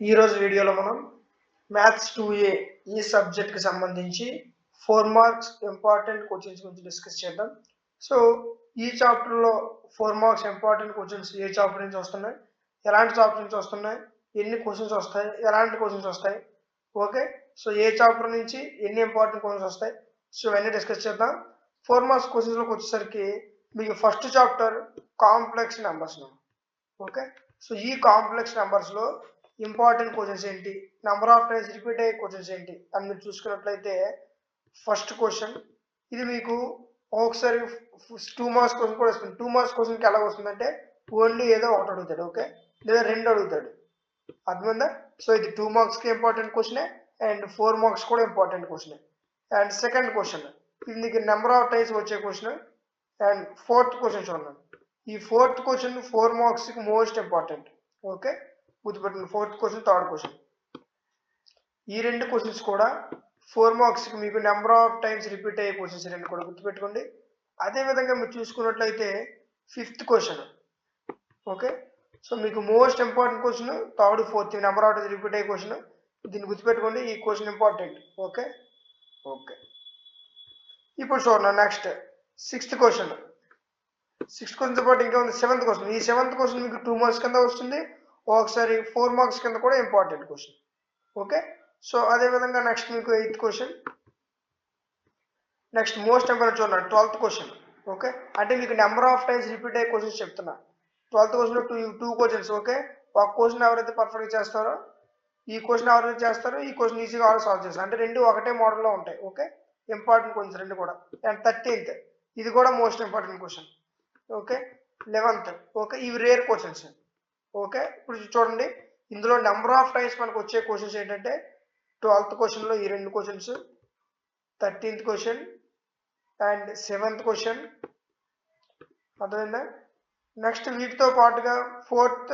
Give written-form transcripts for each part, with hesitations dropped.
ఈరోజు వీడియోలో మనం మ్యాథ్స్ 2A ఈ సబ్జెక్ట్కి సంబంధించి 4 మార్క్స్ ఇంపార్టెంట్ క్వశ్చన్స్ గురించి డిస్కస్ చేద్దాం. సో ఈ చాప్టర్లో 4 మార్క్స్ ఇంపార్టెంట్ క్వశ్చన్స్ ఏ చాప్టర్ నుంచి వస్తున్నాయి, ఎలాంటి చాప్టర్ నుంచి వస్తున్నాయి, ఎన్ని క్వశ్చన్స్ వస్తాయి, ఎలాంటి క్వశ్చన్స్ వస్తాయి, ఓకే. సో ఏ చాప్టర్ నుంచి ఎన్ని ఇంపార్టెంట్ క్వశ్చన్స్ వస్తాయి, సో ఇవన్నీ డిస్కస్ చేద్దాం. 4 మార్క్స్ క్వశ్చన్స్లోకి వచ్చేసరికి మీకు first chapter complex numbers, okay. So ఈ కాంప్లెక్స్ నెంబర్స్లో ఇంపార్టెంట్ క్వశ్చన్స్ ఏంటి, నెంబర్ ఆఫ్ టైమ్స్ రిపీట్ అయ్యే క్వశ్చన్స్ ఏంటి అని మీరు చూసుకున్నట్లయితే ఫస్ట్ క్వశ్చన్ ఇది మీకు ఒకసారి 2 మార్క్స్ క్వశ్చన్ కూడా వస్తుంది. 2 మార్క్స్ క్వశ్చన్కి ఎలా వస్తుందంటే ఓన్లీ ఏదో ఒకటి అడుగుతాడు, ఓకే, లేదా రెండు అడుగుతాడు, అర్థమైందా. సో ఇది 2 మార్క్స్కి ఇంపార్టెంట్ క్వశ్చనే అండ్ 4 మార్క్స్ కూడా ఇంపార్టెంట్ క్వశ్చనే. అండ్ సెకండ్ క్వశ్చన్ ఇది మీకు నెంబర్ ఆఫ్ టైమ్స్ వచ్చే క్వశ్చన్. అండ్ ఫోర్త్ క్వశ్చన్ చూడండి, ఈ ఫోర్త్ క్వశ్చన్ 4 మార్క్స్కి మోస్ట్ ఇంపార్టెంట్, ఓకే. గుర్తుపెట్టండి, ఫోర్త్ క్వశ్చన్, థర్డ్ క్వశ్చన్, ఈ రెండు క్వశ్చన్స్ కూడా 4 మార్క్స్కి మీకు నెంబర్ ఆఫ్ టైమ్స్ రిపీట్ అయ్యే క్వశ్చన్స్ రెండు కూడా గుర్తుపెట్టుకోండి. అదేవిధంగా మీరు చూసుకున్నట్లయితే ఫిఫ్త్ క్వశ్చన్, ఓకే. సో మీకు most important question third fourth number of times repeat అయ్యే క్వశ్చన్, దీన్ని గుర్తుపెట్టుకోండి, ఈ క్వశ్చన్ ఇంపార్టెంట్, ఓకే. ఓకే, ఇప్పుడు చూడండి నెక్స్ట్ సిక్స్త్ క్వశ్చన్. సిక్స్త్ క్వశ్చన్తో పాటు ఇంకా ఉంది సెవెంత్ క్వశ్చన్. ఈ సెవెంత్ క్వశ్చన్ మీకు 2 మార్క్స్ కింద వస్తుంది, ఒకసారి 4 మార్క్స్ కింద కూడా ఇంపార్టెంట్ క్వశ్చన్, ఓకే. సో అదేవిధంగా నెక్స్ట్ మీకు eighth question. Next most important చూడండి 12th క్వశ్చన్, ఓకే. అంటే మీకు నెంబర్ ఆఫ్ టైమ్స్ రిపీట్ అయ్యే క్వశ్చన్స్ చెప్తున్నా. 12th క్వశ్చన్లో టూ క్వశ్చన్స్, ఓకే. ఒక క్వశ్చన్ ఎవరైతే పర్ఫెక్ట్ చేస్తారో ఈ క్వశ్చన్ ఎవరైతే చేస్తారో ఈ క్వశ్చన్ ఈజీగా ఆల్రెడీ సాల్వ్ చేస్తారు. అంటే రెండు ఒకటే మోడల్లో ఉంటాయి, ఓకే. ఇంపార్టెంట్ క్వశ్చన్స్ రెండు కూడా. అండ్ 13th ఇది కూడా most important question, okay. 11th, okay. ఇవి రేర్ క్వశ్చన్స్, ఓకే. ఇప్పుడు చూడండి ఇందులో నెంబర్ ఆఫ్ టైమ్స్ మనకు వచ్చే క్వశ్చన్స్ ఏంటంటే 12th క్వశ్చన్లో ఈ రెండు questions, 13th question and 7th question, అర్థమైందా. నెక్స్ట్ వీటితో పాటుగా fourth,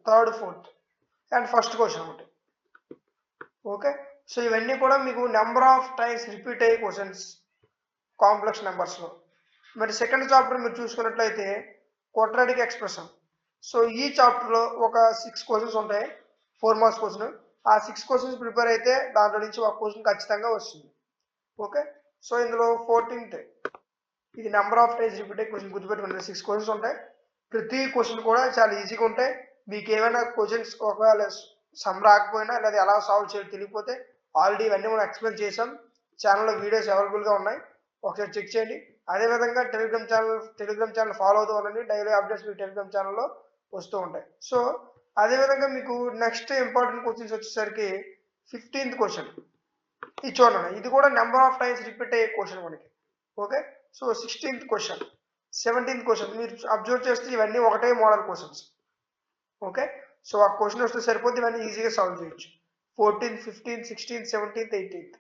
third fourth and first question ఒకటి, ఓకే. సో ఇవన్నీ కూడా మీకు నెంబర్ ఆఫ్ టైమ్స్ రిపీట్ అయ్యే క్వశ్చన్స్ కాంప్లెక్స్ నెంబర్స్లో. మరి సెకండ్ చాప్టర్ మీరు చూసుకున్నట్లయితే క్వాడ్రాటిక్ ఎక్స్ప్రెషన్. సో ఈ చాప్టర్లో ఒక 6 క్వశ్చన్స్ ఉంటాయి, 4 మార్క్స్ క్వశ్చన్. ఆ 6 క్వశ్చన్స్ ప్రిపేర్ అయితే దాంట్లో నుంచి ఒక క్వశ్చన్ ఖచ్చితంగా వస్తుంది, ఓకే. సో ఇందులో 14th ఇది నెంబర్ ఆఫ్ టైమ్స్ రిపీట్ అయ్యే క్వశ్చన్, గుర్తుపెట్టుకోండి 6 క్వశ్చన్స్ ఉంటాయి. ప్రతి క్వశ్చన్ కూడా చాలా ఈజీగా ఉంటాయి. మీకు ఏమైనా క్వశ్చన్స్ ఒకవేళ సమ్ రాకపోయినా లేదా ఎలా సాల్వ్ చేయాలో తెలియకపోతే ఆల్రెడీ ఇవన్నీ మనం ఎక్స్ప్లెయిన్ చేసాం, ఛానల్లో వీడియోస్ అవైలబుల్గా ఉన్నాయి, ఒకసారి చెక్ చేయండి. అదేవిధంగా టెలిగ్రామ్ ఛానల్ ఫాలో అవుతూ ఉండండి, డైలీ అప్డేట్స్ మీ టెలిగ్రామ్ ఛానల్లో వస్తూ ఉంటాయి. సో అదేవిధంగా మీకు నెక్స్ట్ ఇంపార్టెంట్ క్వశ్చన్స్ వచ్చేసరికి 15th క్వశ్చన్. ఇది చూడండి, ఇది కూడా నెంబర్ ఆఫ్ టైమ్స్ రిపీట్ అయ్యే క్వశ్చన్ మనకి, okay. So 16th question, 17th question మీరు అబ్జర్వ్ చేస్తే ఇవన్నీ ఒకటే మోడల్ క్వశ్చన్స్, ఓకే. సో ఆ క్వశ్చన్ వస్తే సరిపోతే ఇవన్నీ ఈజీగా సాల్వ్ చేయొచ్చు. 14th, 15th, 16th, 17th, 18th,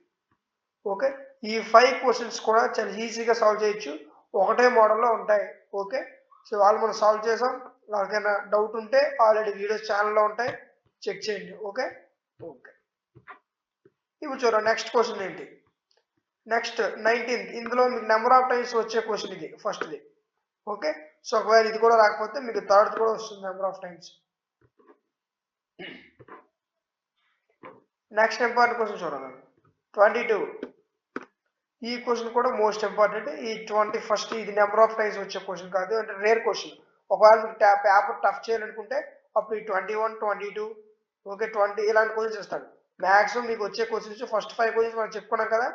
okay. ఈ 5 క్వశ్చన్స్ కూడా చాలా ఈజీగా సాల్వ్ చేయొచ్చు, ఒకటే మోడల్లో ఉంటాయి, ఓకే. సో వాళ్ళు మనం సాల్వ్ చేసాం. ఎవరికైనా డౌట్ ఉంటే ఆల్రెడీ వీడియోస్ ఛానల్లో ఉంటాయి, చెక్ చేయండి, ఓకే. ఓకే, ఇప్పుడు చూడండి నెక్స్ట్ క్వశ్చన్ ఏంటి. నెక్స్ట్ 19th ఇందులో మీకు నెంబర్ ఆఫ్ టైమ్స్ వచ్చే క్వశ్చన్ ఇది ఫస్ట్ది, ఓకే. సో ఒకవేళ ఇది కూడా రాకపోతే మీకు థర్డ్ కూడా వస్తుంది number of times. Next important question చూడండి 22. ఈ క్వశ్చన్ కూడా మోస్ట్ ఇంపార్టెంట్. ఈ 21st ఇది నెంబర్ ఆఫ్ టైమ్స్ వచ్చే క్వశ్చన్ కాదు, అంటే రేర్ క్వశ్చన్. ఒకవేళ మీకు పేపర్ టఫ్ చేయాలనుకుంటే అప్పుడు ఈ 21, 22, ఓకే, 20 ఇలాంటి క్వశ్చన్స్ ఇస్తాడు. మ్యాక్సిమం మీకు వచ్చే క్వశ్చన్స్ ఫస్ట్ 5 క్వశ్చన్స్ మనం చెప్పుకున్నాం కదా,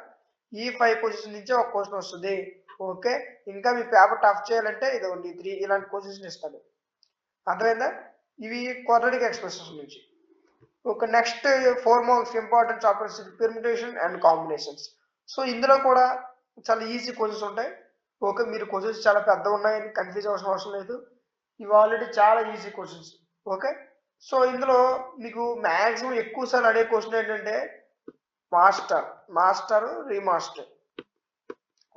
ఈ 5 క్వశ్చన్స్ నుంచే ఒక క్వశ్చన్ వస్తుంది, ఓకే. ఇంకా మీ పేపర్ టఫ్ చేయాలంటే ఇదిగోండి 3 ఇలాంటి క్వశ్చన్స్ ఇస్తాడు, అర్థమైందా. ఇవి క్వాడ్రాటిక్ ఎక్స్ప్రెషన్స్ నుంచి. ఒక next 4 marks important chapters permutation and combinations. So ఇందులో కూడా చాలా ఈజీ క్వశ్చన్స్ ఉంటాయి, ఓకే. మీరు క్వశ్చన్స్ చాలా పెద్ద ఉన్నాయని కన్ఫ్యూజ్ అవ్వాల్సిన అవసరం లేదు, ఇవి ఆల్రెడీ చాలా ఈజీ క్వశ్చన్స్, ఓకే. సో ఇందులో మీకు మ్యాక్సిమం ఎక్కువ సార్లు అడిగే క్వశ్చన్ ఏంటంటే మాస్టర్ రీమాస్టర్,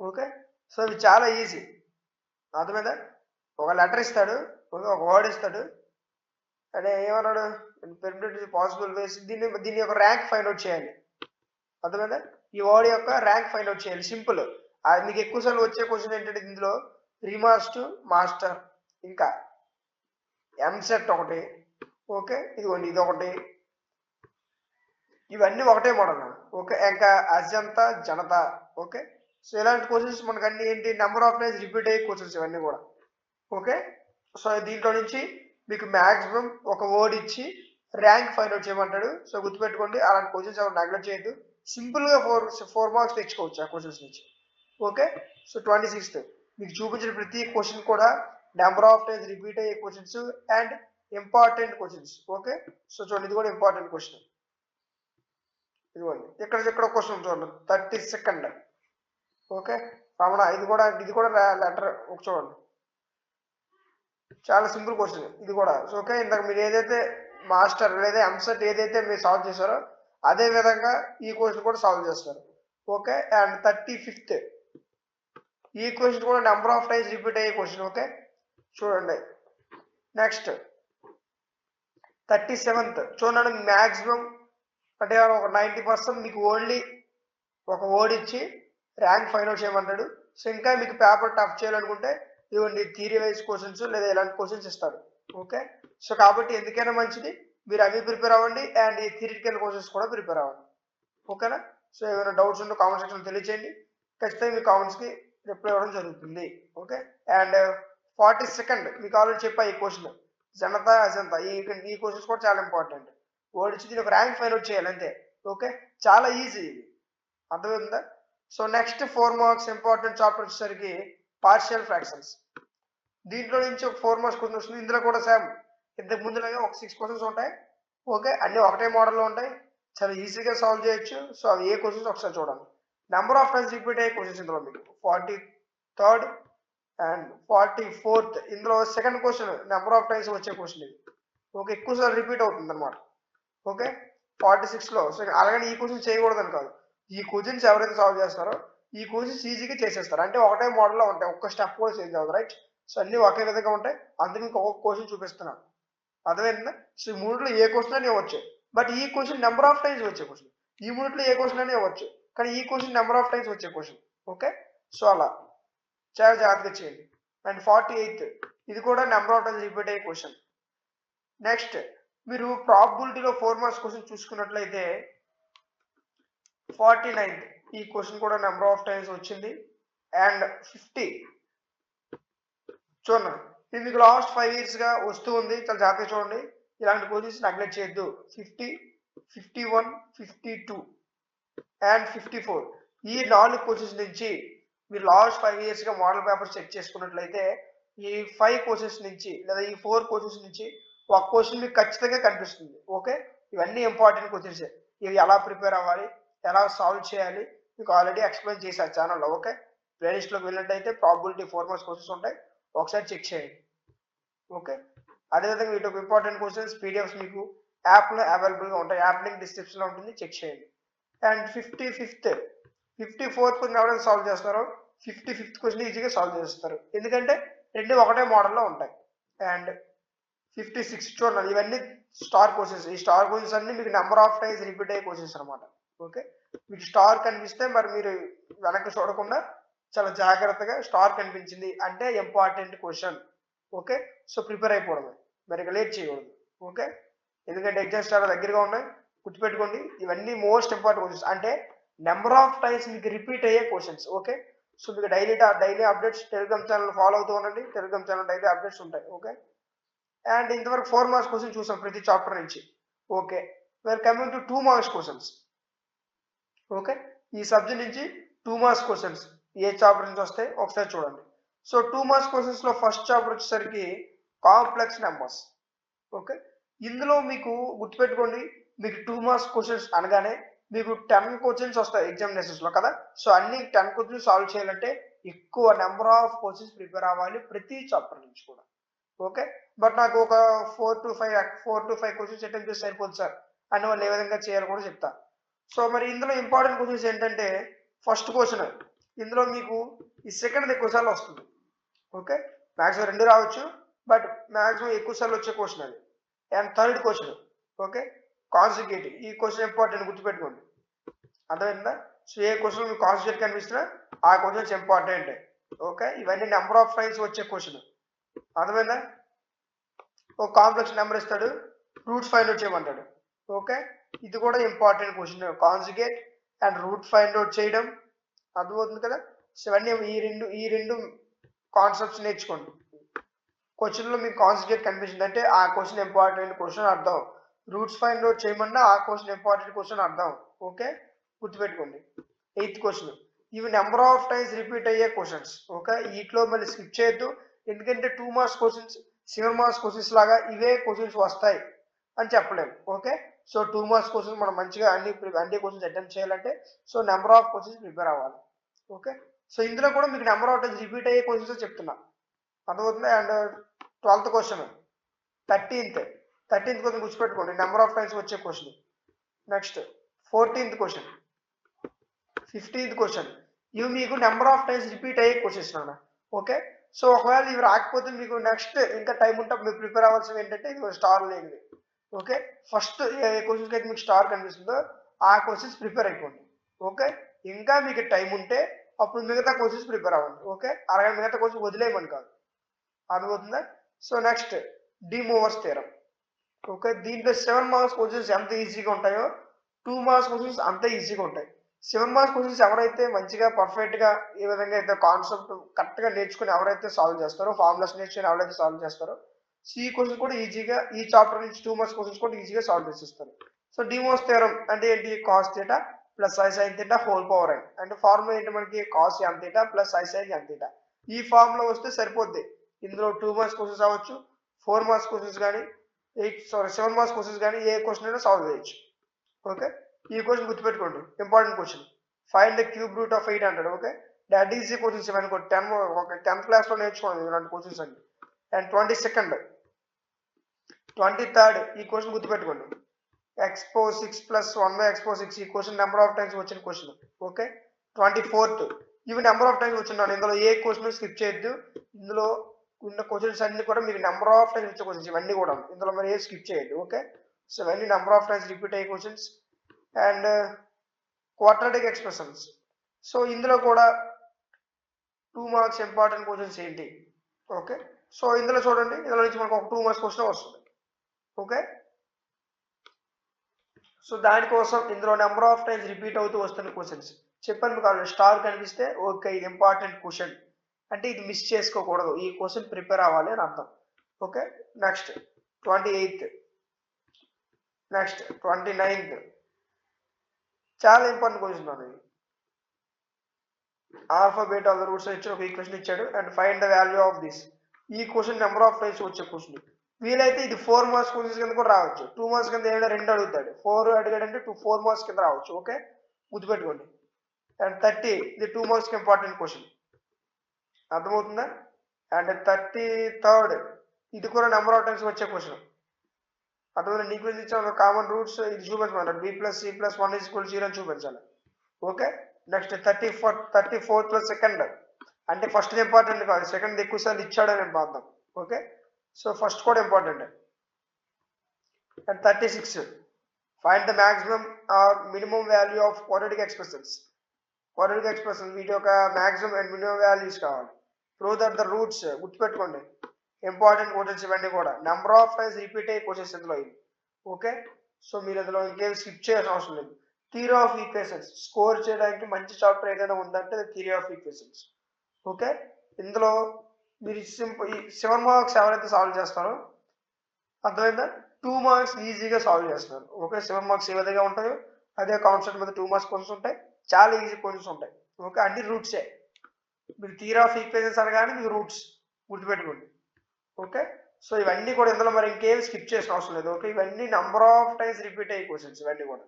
ఓకే. సో ఇవి చాలా ఈజీ, అర్థమైందా. ఒక లెటర్ ఇస్తాడు, ఒక వర్డ్ ఇస్తాడు, అంటే ఏమన్నాడు పెర్మిటేషన్ పాసిబుల్ వేసి దీని యొక్క ర్యాంక్ ఫైండ్ అవుట్ చేయాలి, అర్థమైందా. ఈ వర్డ్ యొక్క ర్యాంక్ ఫైండ్ అవుట్ చేయాలి, సింపుల్. అది మీకు ఎక్కువ సార్లు వచ్చే క్వశ్చన్ ఏంటంటే ఇందులో రీమాస్టర్, మాస్టర్, ఇంకా ఎంసెట్ ఒకటి, ఓకే. ఇదిగోండి ఇది ఒకటి, ఇవన్నీ ఒకటే మోడల్. ఓకే. ఇంకా అజంతా, జనతా. ఓకే. సో ఇలాంటి క్వశ్చన్స్ మనకు అన్ని ఏంటి నెంబర్ ఆఫ్ టైమ్స్ రిపీట్ అయ్యే క్వశ్చన్స్ ఇవన్నీ కూడా. ఓకే. సో దీంట్లో నుంచి మీకు మాక్సిమం ఒక వర్డ్ ఇచ్చి ర్యాంక్ ఫైండ్ అవుట్ చేయమంటాడు. సో గుర్తుపెట్టుకోండి, అలాంటి క్వశ్చన్స్ ఎవరు నెగ్లెక్ట్ చేయొద్దు. సింపుల్గా 4 మార్క్స్ తెచ్చుకోవచ్చు ఆ క్వశ్చన్స్ నుంచి. ఓకే. సో 26th మీకు చూపించిన ప్రతి క్వశ్చన్ కూడా నెంబర్ ఆఫ్ టైమ్స్ రిపీట్ అయ్యే questions and important questions. Okay. So చూడండి, ఇది కూడా ఇంపార్టెంట్ క్వశ్చన్. ఇదిగోండి ఇక్కడ క్వశ్చన్ చూడండి, 32nd. ఓకే. రమణ, ఇది కూడా లెటర్ ఒక చూడండి, చాలా సింపుల్ క్వశ్చన్ ఇది కూడా. ఓకే. ఇందాక మీరు ఏదైతే మాస్టర్ లేదా ఎంసెట్ ఏదైతే మీరు సాల్వ్ చేశారో అదే విధంగా ఈ క్వశ్చన్ కూడా సాల్వ్ చేస్తారు. ఓకే. అండ్ 35th ఈ క్వశ్చన్ కూడా నెంబర్ ఆఫ్ టైమ్స్ రిపీట్ అయ్యే క్వశ్చన్. ఓకే. చూడండి నెక్స్ట్ 37th చూడండి, మ్యాక్సిమం అంటే ఒక 90% మీకు ఓన్లీ ఒక వర్డ్ ఇచ్చి ర్యాంక్ ఫైండ్ అవుట్ చేయమంటాడు. సో ఇంకా మీకు పేపర్ టఫ్ చేయాలనుకుంటే ఇవ్వండి థియరీ వైజ్ క్వశ్చన్స్ లేదా ఇలాంటి క్వశ్చన్స్ ఇస్తాడు. ఓకే. సో కాబట్టి ఎందుకైనా మంచిది మీరు అవి ప్రిపేర్ అవ్వండి అండ్ ఈ థియరిటికల్ క్వశ్చన్స్ కూడా ప్రిపేర్ అవ్వండి. ఓకేనా. సో ఏమైనా డౌట్స్ ఉంటే కామెంట్ సెక్షన్లో తెలియచేయండి, ఖచ్చితంగా మీ కామెంట్స్కి రిప్లై ఇవ్వడం జరుగుతుంది. ఓకే. అండ్ 42nd మీకు ఆల్రెడీ చెప్పా ఈ క్వశ్చన్, జనతా అజంతా. ఈ క్వశ్చన్స్ కూడా చాలా ఇంపార్టెంట్. వర్డ్ ఇచ్చి దీని ఒక ర్యాంక్ ఫైండ్ అవుట్ చేయాలి అంతే. ఓకే. చాలా ఈజీ ఇది, అర్థమైందా. So next 4 marks important chapter వచ్చేసరికి పార్షియల్ ఫ్రాక్షన్స్. దీంట్లో నుంచి ఒక 4 మార్క్స్ క్వశ్చన్ వస్తుంది. ఇందులో కూడా సేమ్ ఇంతకు ముందులాగే ఒక 6 క్వశ్చన్స్ ఉంటాయి. ఓకే. అన్ని ఒకటే మోడల్లో ఉంటాయి, చాలా ఈజీగా సాల్వ్ చేయొచ్చు. సో అవి ఏ క్వశ్చన్స్ ఒకసారి చూడండి. నెంబర్ ఆఫ్ టైమ్స్ రిపీట్ అయ్యే క్వశ్చన్స్ ఇందులో మీకు 43rd అండ్ 44th. ఇందులో second question number of times వచ్చే క్వశ్చన్ ఇది. ఓకే. ఎక్కువసార్లు రిపీట్ అవుతుంది అనమాట. ఓకే. 46లో. సో అలాగని ఈ క్వశ్చన్ చేయకూడదని కాదు, ఈ క్వశ్చన్స్ ఎవరైతే సాల్వ్ చేస్తారో ఈ క్వశ్చన్స్ ఈజీగా చేసేస్తారు. అంటే ఒకటే మోడల్లో ఉంటాయి, ఒక్క స్టెప్ కూడా చేంజ్ అవ్వదు. రైట్. సో అన్ని ఒకే విధంగా ఉంటాయి, అందుకే మీకు ఒక్కొక్క క్వశ్చన్ చూపిస్తున్నాను, అర్థమైందా. సో ఈ మూడిలో ఏ క్వశ్చన్ అని ఇవ్వచ్చు, బట్ ఈ క్వశ్చన్ నెంబర్ ఆఫ్ టైమ్స్ వచ్చే క్వశ్చన్. ఈ మూడిలో ఏ క్వశ్చన్ అని ఇవ్వచ్చు, కానీ ఈ క్వశ్చన్ నెంబర్ ఆఫ్ టైమ్స్ వచ్చే క్వశ్చన్. ఓకే. సో అలా చాలా జాగ్రత్తగా చేయండి. అండ్ 48th ఇది కూడా నెంబర్ ఆఫ్ టైమ్స్ రిపీట్ అయ్యే క్వశ్చన్. నెక్స్ట్ మీరు ప్రాబబిలిటీలో 4 మార్క్స్ క్వశ్చన్ చూసుకున్నట్లయితే 49th ఈ క్వశ్చన్ కూడా నెంబర్ ఆఫ్ టైమ్స్ వచ్చింది. అండ్ 50 చూడండి, ఇది మీకు లాస్ట్ 5 years గా వస్తూ ఉంది, చాలా జాగ్రత్తగా చూడండి, ఇలాంటి క్వశ్చన్స్ నెగ్లెక్ట్ చేయొద్దు. 50, 51, 52 అండ్ 54 ఈ 4 క్వశ్చన్స్ నుంచి మీరు లాస్ట్ 5 years గా మోడల్ పేపర్స్ చెక్ చేసుకున్నట్లయితే ఈ 5 క్వశ్చన్స్ నుంచి లేదా ఈ 4 క్వశ్చన్స్ నుంచి ఒక క్వశ్చన్ మీకు ఖచ్చితంగా కనిపిస్తుంది. ఓకే. ఇవన్నీ ఇంపార్టెంట్ క్వశ్చన్స్, ఇవి ఎలా ప్రిపేర్ అవ్వాలి, ఎలా సాల్వ్ చేయాలి మీకు ఆల్రెడీ ఎక్స్ప్లెయిన్ చేశాను ఛానల్లో. ఓకే. ప్లేలిస్ట్లోకి వెళ్ళినట్టయితే ప్రాబబిలిటీ 4 మార్క్స్ క్వశ్చన్స్ ఉంటాయి, ఒకసారి చెక్ చేయండి. ఓకే. అదేవిధంగా వీటి ఇంపార్టెంట్ క్వశ్చన్స్ పీడిఎఫ్స్ మీకు యాప్లో అవైలబుల్గా ఉంటాయి, యాప్ లింక్ డిస్క్రిప్షన్లో ఉంటుంది, చెక్ చేయండి. అండ్ 55th 54th క్వశ్చన్ ఎవరైతే సాల్వ్ చేస్తారో 55th క్వశ్చన్ ఈజీగా సాల్వ్ చేస్తారు, ఎందుకంటే రెండు ఒకటే మోడల్లో ఉంటాయి. అండ్ 56 చూడండి, ఇవన్నీ స్టార్ క్వశ్చన్స్. ఈ స్టార్ క్వశ్చన్స్ అన్ని మీకు నెంబర్ ఆఫ్ టైమ్స్ రిపీట్ అయ్యే క్వశ్చన్స్ అనమాట. ఓకే. మీకు స్టార్ కనిపిస్తే మరి మీరు వెనక్కి చూడకుండా చాలా జాగ్రత్తగా స్టార్ కనిపించింది అంటే important question. Okay. So prepare అయిపోవడమే, మరి ఇక లేట్ చేయకూడదు. ఓకే. ఎందుకంటే ఎగ్జామ్స్ చాలా దగ్గరగా ఉన్నాయి, గుర్తుపెట్టుకోండి ఇవన్నీ మోస్ట్ ఇంపార్టెంట్ క్వశ్చన్స్, అంటే నెంబర్ ఆఫ్ టైమ్స్ మీకు రిపీట్ అయ్యే క్వశ్చన్స్. ఓకే. సో మీకు daily updates Telegram channel follow అవుతూ ఉండండి, టెలిగ్రామ్ ఛానల్ డైలీ అప్డేట్స్ ఉంటాయి. ఓకే. అండ్ ఇంతవరకు 4 మార్క్స్ క్వశ్చన్ చూసాం ప్రతి చాప్టర్ నుంచి. Okay. We're coming to 2 marks questions. Okay. ఈ సబ్జెక్ట్ నుంచి 2 మార్క్స్ క్వశ్చన్స్ ఏ చాప్టర్ నుంచి వస్తాయి ఒకసారి చూడండి. సో 2 మార్క్స్ క్వశ్చన్స్ లో ఫస్ట్ చాప్టర్ వచ్చేసరికి కాంప్లెక్స్ నెంబర్స్. ఓకే. ఇందులో మీకు గుర్తుపెట్టుకోండి, మీకు 2 మార్క్స్ క్వశ్చన్స్ అనగానే మీకు 10 క్వశ్చన్స్ వస్తాయి ఎగ్జామినేషన్స్ లో కదా. సో అన్ని 10 క్వశ్చన్స్ సాల్వ్ చేయాలంటే ఎక్కువ నెంబర్ ఆఫ్ క్వశ్చన్స్ ప్రిపేర్ అవ్వాలి ప్రతి చాప్టర్ నుంచి కూడా. ఓకే. బట్ నాకు ఒక 4 to 5 క్వశ్చన్స్ అటెంప్ట్ చేస్తే సరిపోదు సార్ అని వాళ్ళు ఏ విధంగా చేయాలో కూడా చెప్తా. సో మరి ఇందులో ఇంపార్టెంట్ క్వశ్చన్స్ ఏంటంటే ఫస్ట్ క్వశ్చన్ ఇందులో మీకు ఈ సెకండ్ ఎక్కువ సార్లు వస్తుంది. ఓకే. మ్యాక్సిమం 2 రావచ్చు, బట్ మ్యాక్సిమం ఎక్కువ సార్లు వచ్చే క్వశ్చన్ అది. And third question okay consecutive. ఈ క్వశ్చన్ ఇంపార్టెంట్, గుర్తుపెట్టుకోండి, అర్థమైందా. సో ఏ క్వశ్చన్ మీకు కాన్సిక్యూటివ్ కనిపిస్తున్నా ఆ క్వశ్చన్స్ ఇంపార్టెంట్. ఓకే. ఇవన్నీ నెంబర్ ఆఫ్ టైమ్స్ వచ్చే క్వశ్చన్, అర్థమైందా. ఒక కాంప్లెక్స్ నెంబర్ ఇస్తాడు, రూట్స్ ఫైండ్ అవుట్ చేయమంటాడు. ఓకే, ఇది కూడా important question. Conjugate and root find out చేయడం అర్థమవుతుంది కదా. సో ఇవన్నీ ఈ రెండు కాన్సెప్ట్స్ నేర్చుకోండి. క్వశ్చన్లో మీకు కాన్సెప్ట్ కనిపించింది అంటే ఆ క్వశ్చన్ ఇంపార్టెంట్ క్వశ్చన్ అర్థం. రూట్స్ ఫైండ్ అవుట్ చేయమన్నా ఆ క్వశ్చన్ ఇంపార్టెంట్ క్వశ్చన్ అర్థం. ఓకే, గుర్తుపెట్టుకోండి. 8th క్వశ్చన్, ఇవి నెంబర్ ఆఫ్ టైమ్స్ రిపీట్ అయ్యే క్వశ్చన్స్. ఓకే, వీటిలో మళ్ళీ స్కిప్ చేయొద్దు, ఎందుకంటే 2 మార్క్స్ క్వశ్చన్స్ 7 మార్క్స్ క్వశ్చన్స్ లాగా ఇవే క్వశ్చన్స్ వస్తాయి అని చెప్పలేము. ఓకే, సో 2 మార్క్స్ క్వశ్చన్స్ మనం మంచిగా అన్ని క్వశ్చన్స్ అటెంప్ట్ చేయాలంటే so number of questions prepare అవ్వాలి. ఓకే, సో ఇందులో కూడా మీకు నెంబర్ ఆఫ్ టైమ్స్ రిపీట్ అయ్యే క్వశ్చన్స్ చెప్తున్నా, అర్థమవుతుంది. And 12th question, 13th question గుర్తుపెట్టుకోండి, నెంబర్ ఆఫ్ టైమ్స్ వచ్చే question. Next 14th question, 15th question, ఇవి మీకు నెంబర్ ఆఫ్ టైమ్స్ రిపీట్ అయ్యే క్వశ్చన్స్ అన్న. ఓకే, సో ఒకవేళ ఇవి రాకపోతే మీకు నెక్స్ట్ ఇంకా టైం ఉంటే మీరు ప్రిపేర్ అవ్వాల్సింది ఏంటంటే ఇది స్టార్ లేనిది. ఓకే, ఫస్ట్ ఏ క్వశ్చన్స్కి అయితే మీకు స్టార్ కనిపిస్తుందో ఆ క్వశ్చన్స్ ప్రిపేర్ అయిపోండి. ఓకే, ఇంకా మీకు టైం ఉంటే అప్పుడు మిగతా క్వశ్చన్స్ ప్రిపేర్ అవ్వండి. ఓకే, అలాగే మిగతా క్వశ్చన్ వదిలేయమని కాదు, అర్థమవుతుందా. So next De Moivre's theorem. Okay, దీంట్లో 7 మార్క్స్ క్వశ్చన్స్ ఎంత ఈజీగా ఉంటాయో 2 మార్క్స్ క్వశ్చన్స్ అంతే ఈజీగా ఉంటాయి. 7 మార్క్స్ క్వశ్చన్స్ ఎవరైతే మంచిగా పర్ఫెక్ట్గా ఏ విధంగా అయితే కాన్సెప్ట్ కరెక్ట్గా నేర్చుకుని ఎవరైతే సాల్వ్ చేస్తారో, ఫార్ములాస్ నేర్చుకుని ఎవరైతే సాల్వ్ చేస్తారో, ఈ క్వశ్చన్స్ కూడా ఈజీగా ఈ చాప్టర్ నుంచి 2 మార్క్స్ క్వశ్చన్స్ కూడా ఈజీగా సాల్వ్ చేసేస్తారు. సో డిమోస్ థియరం అంటే ఏంటి, cos theta plus i sine theta whole power n. అంటే ఫార్ములా ఏంటి మనకి, cos n theta plus i sine n theta. ఈ ఫార్ములా వస్తే సరిపోద్ది. ఇందులో 2 మార్క్స్ క్వశ్చన్స్ అవ్వచ్చు, 4 మార్క్స్ క్వశ్చన్స్ కానీ 7 మార్క్స్ క్వశ్చన్స్ కానీ ఏ క్వశ్చన్ అయినా సాల్వ్ చేయొచ్చు. ఓకే, ఈ క్వశ్చన్ గుర్తుపెట్టుకోండి, important question. Find the cube root of 800. Okay, that easy questions ఇవన్నీ కూడా 10th క్లాస్లో నేర్చుకోండి ఇలాంటి క్వశ్చన్స్ అండి. అండ్ 22nd, 23rd ఈ క్వశ్చన్ గుర్తుపెట్టుకోండి, ఎక్స్పో 6 ప్లస్ 1/x6. ఈ క్వశ్చన్ నెంబర్ ఆఫ్ టైమ్స్ వచ్చిన క్వశ్చన్. ఓకే, 24th ఇవి నెంబర్ ఆఫ్ టైమ్స్ వచ్చినాను, ఇందులో ఏ క్వశ్చన్ స్కిప్ చేయొద్దు. ఇందులో ఉన్న క్వశ్చన్స్ అన్ని కూడా మీకు నెంబర్ ఆఫ్ టైమ్స్ వచ్చే క్వశ్చన్స్ ఇవన్నీ కూడా, ఇందులో మరి ఏ స్కిప్ చేయొద్దు. ఓకే, సో ఇవన్నీ నెంబర్ ఆఫ్ టైమ్స్ రిపీట్ అయ్యే questions. And quadratic expressions. So ఇందులో కూడా 2 మార్క్స్ ఇంపార్టెంట్ క్వశ్చన్స్ ఏంటి. ఓకే, సో ఇందులో చూడండి, ఇందులో నుంచి మనకు ఒక 2 మార్క్స్ క్వశ్చన్ వస్తుంది. ఓకే, సో దానికోసం ఇందులో నెంబర్ ఆఫ్ టైమ్స్ రిపీట్ అవుతూ వస్తున్న క్వశ్చన్స్ చెప్పాను మీకు ఆల్రెడీ. స్టార్ కనిపిస్తే ఓకే ఇది ఇంపార్టెంట్ క్వశ్చన్ అంటే ఇది మిస్ చేసుకోకూడదు, ఈ క్వశ్చన్ ప్రిపేర్ అవ్వాలి అని అర్థం. Okay, next 28th, next 29th చాలా ఇంపార్టెంట్ క్వశ్చన్ ఉంది. Alpha beta of the roots ఇచ్చాడు, ఒక ఈక్వేషన్ ఇచ్చాడు, and find the value of this. ఈ క్వశ్చన్ నెంబర్ ఆఫ్ టైమ్స్ వచ్చే క్వశ్చన్. వీలైతే ఇది 4 మార్క్స్ క్వశ్చన్స్ కింద కూడా రావచ్చు. 2 మార్క్స్ కింద ఏమైనా 2 అడుగుతాడు, 4 అడిగాడంటే 4 మార్క్స్ కింద రావచ్చు. ఓకే, గుర్తుపెట్టుకోండి. అండ్ 30 ఇది 2 మార్క్స్కి ఇంపార్టెంట్ క్వశ్చన్, అర్థమవుతుందా. అండ్ 33rd ఇది కూడా నెంబర్ ఆఫ్ టైమ్స్ వచ్చే క్వశ్చన్, అర్థమవుతుంది. ఈక్వేషన్ ఇచ్చిన కామన్ రూట్స్ ఇది చూపించమన్నాడు, b + c + 1 = 0 అని చూపించాలి. Okay, next 34th plus second అంటే ఫస్ట్ ఇంపార్టెంట్ కాదు, సెకండ్ ఎక్కువ సార్లు ఇచ్చాడని అర్థం. ఓకే, సో ఫస్ట్ కూడా important. And 36 find the maximum or minimum value of quadratic expressions. Quadratic expression వీటి యొక్క మాక్సిమం అండ్ మినిమం వాల్యూస్ కావాలి. ప్రూవ్ దట్ ద రూట్స్, గుర్తుపెట్టుకోండి ఇంపార్టెంట్ క్వశ్చన్స్ ఇవన్నీ కూడా నెంబర్ ఆఫ్ టైమ్స్ రిపీట్ అయ్యే క్వశ్చన్స్ ఇందులో ఇవి. ఓకే, సో మీరు ఇందులో ఇంకేం స్కిప్ చేయాల్సిన అవసరం లేదు. థియరీ ఆఫ్ ఈక్వేషన్స్ స్కోర్ చేయడానికి మంచి చాప్టర్ ఏదైనా ఉందంటే థియరీ ఆఫ్ ఈక్వేషన్స్. ఓకే, ఇందులో మీరు ఈ 7 మార్క్స్ ఎవరైతే సాల్వ్ చేస్తారో అర్థమైందా, 2 మార్క్స్ ఈజీగా సాల్వ్ చేస్తున్నారు. ఓకే, 7 మార్క్స్ ఏ విధంగా ఉంటాయో అదే కాన్సెప్ట్ మీద 2 మార్క్స్ క్వశ్చన్స్ ఉంటాయి, చాలా ఈజీ క్వశ్చన్స్ ఉంటాయి. ఓకే, అన్ని రూట్సే. మీరు థియరీ ఆఫ్ ఈక్వేషన్స్ అనగానే మీకు రూట్స్ గుర్తుపెట్టుకోండి. ఓకే, సో ఇవన్నీ కూడా ఇందులో మరి ఇంకేం స్కిప్ చేసిన అవసరం లేదు. ఓకే, ఇవన్నీ నెంబర్ ఆఫ్ టైమ్స్ రిపీట్ అయ్యే క్వశ్చన్స్ ఇవన్నీ కూడా,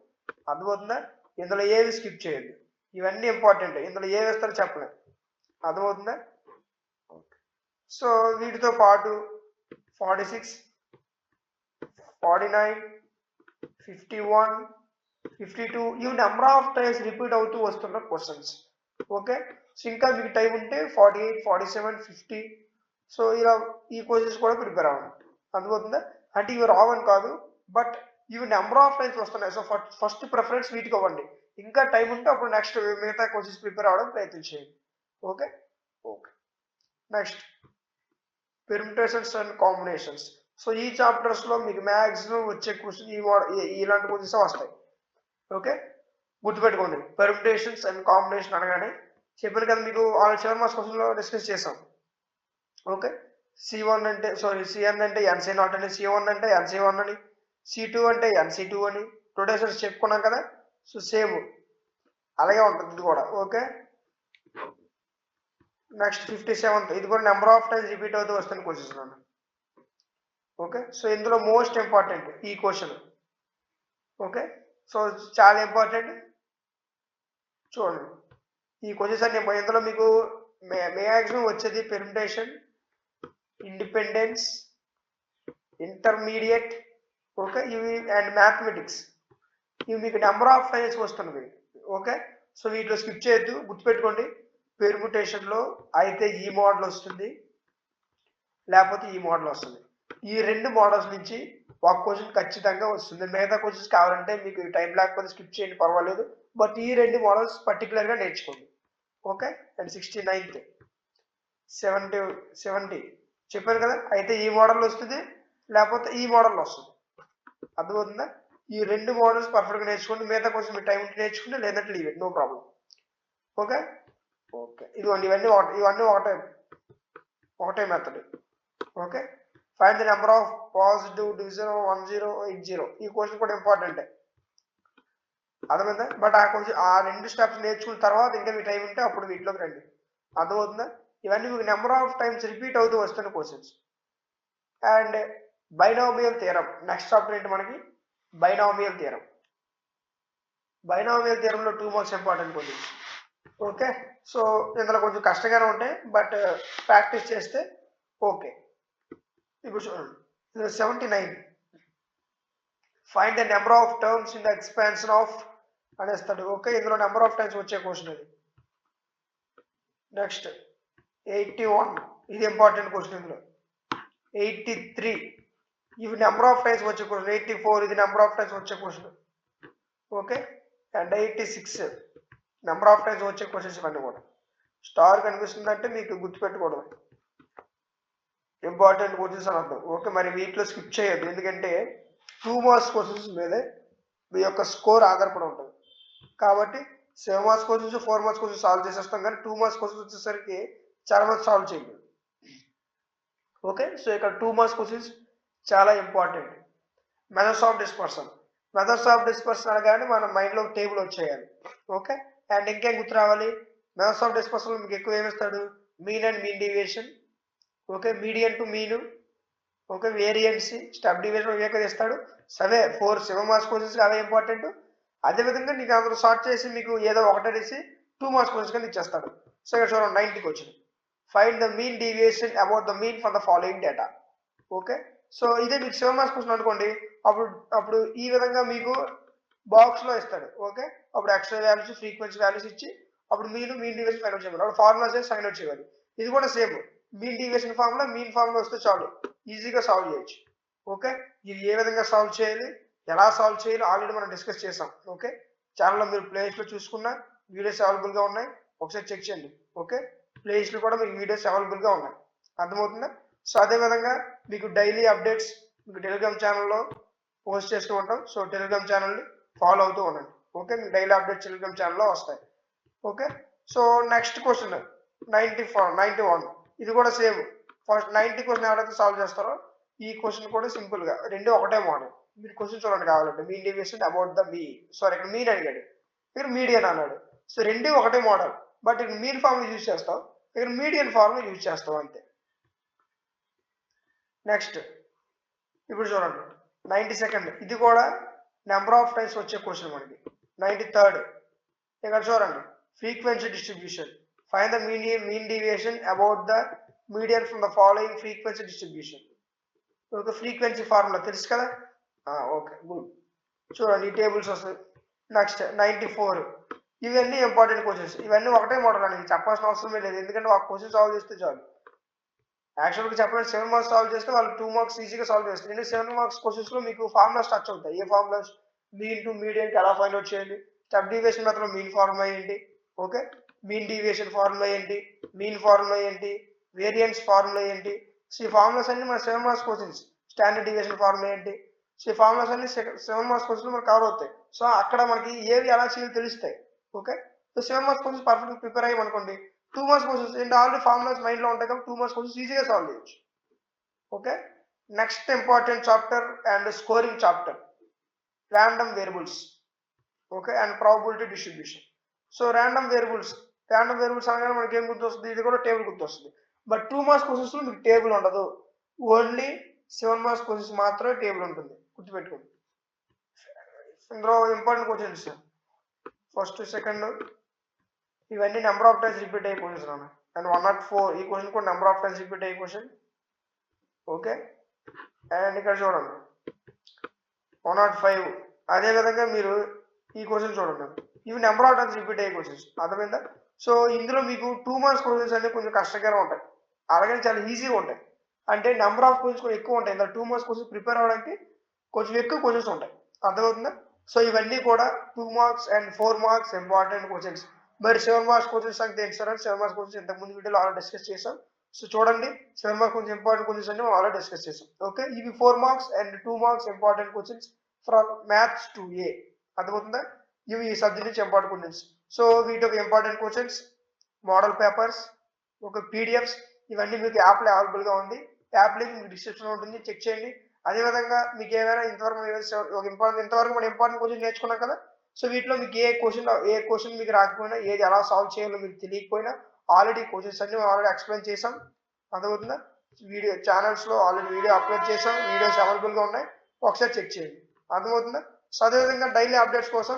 అర్థమవుతుందా. ఇందులో ఏవి స్కిప్ చేయొద్దు, ఇవన్నీ ఇంపార్టెంట్, ఇందులో ఏ వేస్తారో చెప్పలేదు, అర్థమవుతుందా. ఓకే, సో వీటితో పాటు 46, 49, 51, 52 ఇవి నెంబర్ ఆఫ్ టైమ్స్ రిపీట్ అవుతూ వస్తున్న క్వశ్చన్స్. ఓకే, సో ఇంకా మీకు టైం ఉంటే 48, 47, 50 సో ఇలా ఈ క్వశ్చన్స్ కూడా ప్రిపేర్ అవ్వండి, అర్థమవుతుందా. అంటే ఇవి రావని కాదు, బట్ ఇవి నెంబర్ ఆఫ్ టైమ్స్ వస్తున్నాయి. సో ఫస్ట్ ప్రిఫరెన్స్ వీటికి ఇవ్వండి, ఇంకా టైం ఉంటే అప్పుడు నెక్స్ట్ మిగతా క్వశ్చన్స్ ప్రిపేర్ అవ్వడం ప్రయత్నించేయండి. Okay, okay next permutations and combinations. So ఈ చాప్టర్స్లో మీకు మ్యాక్సిమం వచ్చే క్వశ్చన్ ఇలాంటి క్వశ్చన్స్ వస్తాయి. ఓకే, గుర్తుపెట్టుకోండి. పెర్ముటేషన్స్ అండ్ కాంబినేషన్ అనగానే చెప్పాను కదా మీకు ఆల్ 7 మార్క్స్ క్వశ్చన్లో డిస్కస్ చేసాం. ఓకే, C1 అంటే Cn అంటే NC0 అని, C1 అంటే NC1 అని, C2 అంటే NC2 అని రొటేషన్స్ చెప్పుకున్నాం కదా. సో సేమ్ అలాగే ఉంటుంది ఇది కూడా. ఓకే, నెక్స్ట్ 57th ఇది కూడా నెంబర్ ఆఫ్ టైమ్స్ రిపీట్ అవుతూ వస్తుంది క్వశ్చన్స్ నన్ను. ఓకే, సో ఇందులో మోస్ట్ ఇంపార్టెంట్ ఈ క్వశ్చన్. ఓకే, సో చాలా ఇంపార్టెంట్ చూడండి ఈ క్వశ్చన్స్ అన్ని. ఇందులో మీకు మ్యాక్సిమం వచ్చేది పెర్ముటేషన్, ఇండిపెండెన్స్, ఇంటర్మీడియట్, ఓకే, ఇవి అండ్ మ్యాథమెటిక్స్. ఇవి మీకు నెంబర్ ఆఫ్ టైమ్స్ వస్తున్నవి. ఓకే, సో వీటిలో స్కిప్ చేయొద్దు. గుర్తుపెట్టుకోండి, పెర్ముటేషన్లో అయితే ఈ మోడల్ వస్తుంది, లేకపోతే ఈ మోడల్ వస్తుంది. ఈ రెండు మోడల్స్ నుంచి ఒక క్వశ్చన్ ఖచ్చితంగా వస్తుంది. మిగతా క్వశ్చన్స్ కావాలంటే మీకు టైం లేకపోతే స్కిప్ చేయండి, పర్వాలేదు. బట్ ఈ రెండు మోడల్స్ పర్టికులర్గా నేర్చుకోండి. ఓకే, అండ్ 69th 70 చెప్పాను కదా, అయితే ఈ మోడల్ వస్తుంది, లేకపోతే ఈ మోడల్ వస్తుంది. అర్థమవుతుందా? ఈ రెండు మోడల్స్ పర్ఫెక్ట్గా నేర్చుకోండి. మిగతా క్వశ్చన్ మీరు టైం ఉంటే నేర్చుకుంటే, లేదంటే leave it, no problem. Okay okay, ఇదిగోండి ఇవన్నీ ఒకటే method. Okay, find the number of positive division 1080. ఈ క్వశ్చన్ కూడా ఇంపార్టెంటే, అర్థమైందా? బట్ ఆ రెండు స్టెప్స్ నేర్చుకున్న తర్వాత ఇంకా మీ టైం ఉంటే అప్పుడు వీటిలోకి రండి. అర్థమవుతుందా? ఇవన్నీ మీకు నెంబర్ ఆఫ్ టైమ్స్ రిపీట్ అవుతూ వస్తున్న questions. And binomial theorem next chapter ఏంటి మనకి? Binomial theorem. బైనామియల్ థియరంలో 2 marks important questions. Okay, so ఇందులో కొంచెం కష్టంగానే ఉంటాయి, బట్ ప్రాక్టీస్ చేస్తే ఓకే. ఇప్పుడు చూడండి, 79 find the number of terms in the expansion of అనేస్తాడు. ఓకే, ఇందులో నెంబర్ ఆఫ్ టైమ్స్ వచ్చే క్వశ్చన్ ఇది. నెక్స్ట్ 81 ఇది ఇంపార్టెంట్ క్వశ్చన్. ఇందులో 83 ఇవి నెంబర్ ఆఫ్ టైమ్స్ వచ్చే క్వశ్చన్. 84 ఇది నెంబర్ ఆఫ్ టైమ్స్ వచ్చే question. Okay, and 86 number of times వచ్చే క్వశ్చన్స్. ఇవన్నీ కూడా స్టార్ కనిపిస్తుందంటే మీకు గుర్తుపెట్టుకోవడం ఇంపార్టెంట్ క్వశ్చన్స్ అని అర్థం. ఓకే, మరి వీటిలో స్కిప్ చేయొద్దు, ఎందుకంటే 2 మార్క్స్ క్వశ్చన్స్ మీదే మీ యొక్క స్కోర్ ఆధారపడి ఉంటుంది. కాబట్టి 7 marks questions 4 marks questions solve చేసేస్తాం, కానీ 2 మార్క్స్ క్వశ్చన్స్ వచ్చేసరికి చాలా మంది సాల్వ్ చేయలేదు. ఓకే, సో ఇక్కడ 2 మార్క్స్ క్వశ్చన్స్ చాలా important. Methods of dispersion. Methods of dispersion అనగానే మన మైండ్లో టేబుల్ వచ్చేయాలి. ఓకే, అండ్ ఇంకేం గుర్తు రావాలి? మెథడ్స్ ఆఫ్ డిస్పర్షన్ మీకు ఎక్కువ ఏమిస్తాడు? Mean and mean deviation. Okay, median to mean. Okay, variants, step division ఇవే కదా ఇస్తాడు. సరే 7 మార్క్స్ క్వశ్చన్స్ అవే ఇంపార్టెంట్. అదేవిధంగా నీకు అందరూ సార్ట్ చేసి మీకు ఏదో ఒకటేసి 2 మార్క్స్ క్వశ్చన్స్ కింద ఇచ్చేస్తాడు. సో ఇక్కడ చూడండి 90కి వచ్చింది. Find the mean deviation about the mean for the following data. Okay, so ఇదే మీకు 7 మార్క్స్ క్వశ్చన్ అనుకోండి, అప్పుడు ఈ విధంగా మీకు బాక్స్లో ఇస్తాడు. ఓకే, అప్పుడు ఎక్స్ట్రా వాల్యూస్, ఫ్రీక్వెన్సీ వాల్యూస్ ఇచ్చి అప్పుడు మీన్ డీవియేషన్ ఫైండ్ అవుట్ చేయాలి. అప్పుడు ఫార్ములాస్ చేసి ఫైండ్ అవుట్ చేయాలి. ఇది కూడా same, mean deviation formula, mean formula వస్తే చాలు, ఈజీగా సాల్వ్ చేయొచ్చు. ఓకే, ఇది ఏ విధంగా సాల్వ్ చేయాలి, ఎలా సాల్వ్ చేయాలి ఆల్రెడీ మనం డిస్కస్ చేసాం. ఓకే, ఛానల్లో మీరు ప్లేలిస్ట్లో చూసుకున్న వీడియోస్ అవైలబుల్గా ఉన్నాయి, ఒకసారి చెక్ చేయండి. ఓకే, ప్లేలిస్ట్లో కూడా మీకు వీడియోస్ అవైలబుల్గా ఉన్నాయి. అర్థమవుతుందా? సో అదేవిధంగా మీకు డైలీ అప్డేట్స్ మీకు టెలిగ్రామ్ ఛానల్లో పోస్ట్ చేస్తూ ఉంటాం. సో టెలిగ్రామ్ ఛానల్ని ఫాలో అవుతూ ఉండండి. ఓకే, మీకు డైలీ అప్డేట్స్ టెలిగ్రామ్ ఛానల్లో వస్తాయి. ఓకే, సో నెక్స్ట్ క్వశ్చన్ 91 ఇది కూడా సేమ్. ఫస్ట్ 90 క్వశ్చన్ ఎవరైతే సాల్వ్ చేస్తారో ఈ క్వశ్చన్ కూడా సింపుల్గా రెండు ఒకటే మోడల్. మీరు క్వశ్చన్ చూడండి కావాలంటే, మీన్ డీవియేషన్ అబౌట్ ద ఇక్కడ మీన్ అడిగాడు, ఇక్కడ మీడియన్ అన్నాడు. సో రెండు ఒకటే మోడల్, బట్ ఇక్కడ మీన్ ఫార్ములా యూజ్ చేస్తాం, ఇక్కడ మీడియన్ ఫార్ములా యూజ్ చేస్తాం అంతే. నెక్స్ట్ ఇప్పుడు చూడండి 92 ఇది కూడా నెంబర్ ఆఫ్ టైమ్స్ వచ్చే క్వశ్చన్ మనకి. 93 ఇక్కడ చూడండి, frequency distribution. Find the mean deviation about the median from the following frequency distribution. Okay, frequency formula తెలుసు కదా. Okay, good. చూడండి ఈ టేబుల్స్ వస్తాయి. నెక్స్ట్ 94 ఇవన్నీ ఇంపార్టెంట్ క్వశ్చన్స్. ఇవన్నీ ఒకటే మోడల్ అండి, చెప్పాల్సిన అవసరమే లేదు, ఎందుకంటే ఒక క్వశ్చన్ సాల్వ్ చేస్తే చాలు. యాక్చువల్గా చెప్పాలంటే 7 మార్క్స్ సాల్వ్ చేస్తే వాళ్ళు 2 మార్క్స్ ఈజీగా సాల్వ్ చేస్తారు. ఎందుకంటే 7 మార్క్స్ క్వశ్చన్స్లో మీకు ఫార్ములాస్ టచ్ అవుతాయి. ఏ ఫార్ములాస్? మీన్ టు మీడియన్కి ఎలా ఫైండ్ అవుట్ చేయండి, స్టెప్ డీవియేషన్ మెథడ్లో మీన్ ఫార్ములా ఏంటి, ఓకే, మీన్ డీవియేషన్ ఫార్ములా ఏంటి, మీన్ ఫార్ములా ఏంటి, వేరియన్స్ ఫార్ములా ఏంటి. సో ఈ ఫార్ములాస్ అన్ని మన 7 marks questions. Standard deviation formula ఏంటి, సో ఈ ఫార్ములాస్ అన్ని 7 మార్క్స్ క్వశ్చన్ మనకు కవర్ అవుతాయి. సో అక్కడ మనకి ఏవి ఎలా చేయాలో తెలుస్తాయి. Okay, so 7 marks questions perfect prepare అయ్యి అనుకోండి, 2 మార్క్స్ క్వశ్చన్స్ ఏంటి ఆల్రెడీ ఫార్ములాస్ మైండ్లో ఉంటాయి కాబట్టి 2 మార్క్స్ క్వశ్చన్స్ ఈజీగా సాల్వ్ చేయొచ్చు. Okay, next important chapter and scoring chapter, random variables. Okay, and probability distribution. So random variables అనగానే మనకి ఏం గుర్తొస్తుంది, ఇది కూడా టేబుల్ గుర్తొస్తుంది. బట్ 2 మార్క్స్ క్వశ్చన్స్ లో మీకు టేబుల్ ఉండదు, ఓన్లీ 7 మార్క్స్ క్వశ్చన్స్ మాత్రమే టేబుల్ ఉంటుంది, గుర్తుపెట్టుకోండి. ఇందులో ఇంపార్టెంట్ క్వశ్చన్స్ ఫస్ట్ సెకండ్ ఇవన్నీ నెంబర్ ఆఫ్ టైమ్స్ రిపీట్ అయ్యే క్వశ్చన్స్ అన్న. అండ్ 104 ఈ క్వశ్చన్ కూడా నెంబర్ ఆఫ్ టైమ్స్ రిపీట్ అయ్యే క్వశ్చన్. ఓకే, అండ్ ఇక్కడ చూడండి 105 అదే విధంగా మీరు ఈ క్వశ్చన్ చూడండి, ఇవి నెంబర్ ఆఫ్ టైమ్స్ రిపీట్ అయ్యే క్వశ్చన్స్, అర్థమైందా. సో ఇందులో మీకు 2 మార్క్స్ క్వశ్చన్స్ అనేవి కొంచెం కష్టంగానే ఉంటాయి, అలాగే చాలా ఈజీగా ఉంటాయి. అంటే నెంబర్ ఆఫ్ క్వశ్చన్స్ కూడా ఎక్కువ ఉంటాయి, ఇంకా 2 మార్క్స్ క్వశ్చన్స్ ప్రిపేర్ అవ్వడానికి కొంచెం ఎక్కువ క్వశ్చన్స్ ఉంటాయి, అర్థమవుతుందా. సో ఇవన్నీ కూడా 2 marks and 4 marks important questions. మరి 7 మార్క్స్ క్వశ్చన్స్ అంటే ఏంటి సార్ అంటే 7 మార్క్స్ క్వశ్చన్స్ ఇంతకుముందు వీడియోలో ఆల్రెడీ డిస్కస్ చేసాం. సో చూడండి 7 మార్క్స్ కొంచెం ఇంపార్టెంట్ క్వశ్చన్స్ అంటే మనం ఆల్రెడీ డిస్కస్ చేసాం. ఓకే, ఇవి 4 marks and 2 marks important questions from maths 2A, అర్థమవుతుందా. ఇవి ఈ సబ్జెక్ట్ నుంచి ఇంపార్టెంట్ క్వశ్చన్స్. సో వీటి యొక్క ఇంపార్టెంట్ క్వశ్చన్స్, మోడల్ పేపర్స్, ఒక పీడిఎఫ్స్, ఇవన్నీ మీకు యాప్లో అవైలబుల్గా ఉంది. యాప్ లింక్ మీకు డిస్క్రిప్షన్లో ఉంటుంది, చెక్ చేయండి. అదేవిధంగా మీకు ఏమైనా ఇంతవరకు మనం ఇంపార్టెంట్ క్వశ్చన్ నేర్చుకున్నాం కదా. సో వీటిలో మీకు ఏ క్వశ్చన్ మీకు రాకపోయినా, ఏది ఎలా సాల్వ్ చేయాలో మీకు తెలియకపోయినా, ఆల్రెడీ క్వశ్చన్స్ అన్ని మనం ఆల్రెడీ ఎక్స్ప్లెయిన్ చేసాం, అర్థమవుతుందా. వీడియో ఛానల్స్లో ఆల్రెడీ వీడియో అప్లోడ్ చేసాం, వీడియోస్ అవైలబుల్గా ఉన్నాయి, ఒకసారి చెక్ చేయండి, అర్థమవుతుందా. సో అదేవిధంగా డైలీ అప్డేట్స్ కోసం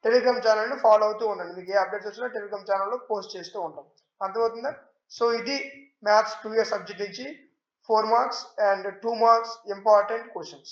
టెలిగ్రామ్ ఛానల్ని ఫాలో అవుతూ ఉండండి, మీకు ఏ అప్డేట్స్ వచ్చినా టెలిగ్రామ్ ఛానల్లో పోస్ట్ చేస్తూ ఉంటాం, అర్థమవుతుందా. సో ఇది మ్యాథ్స్ 2A సబ్జెక్ట్ నుంచి 4 marks and 2 marks important questions.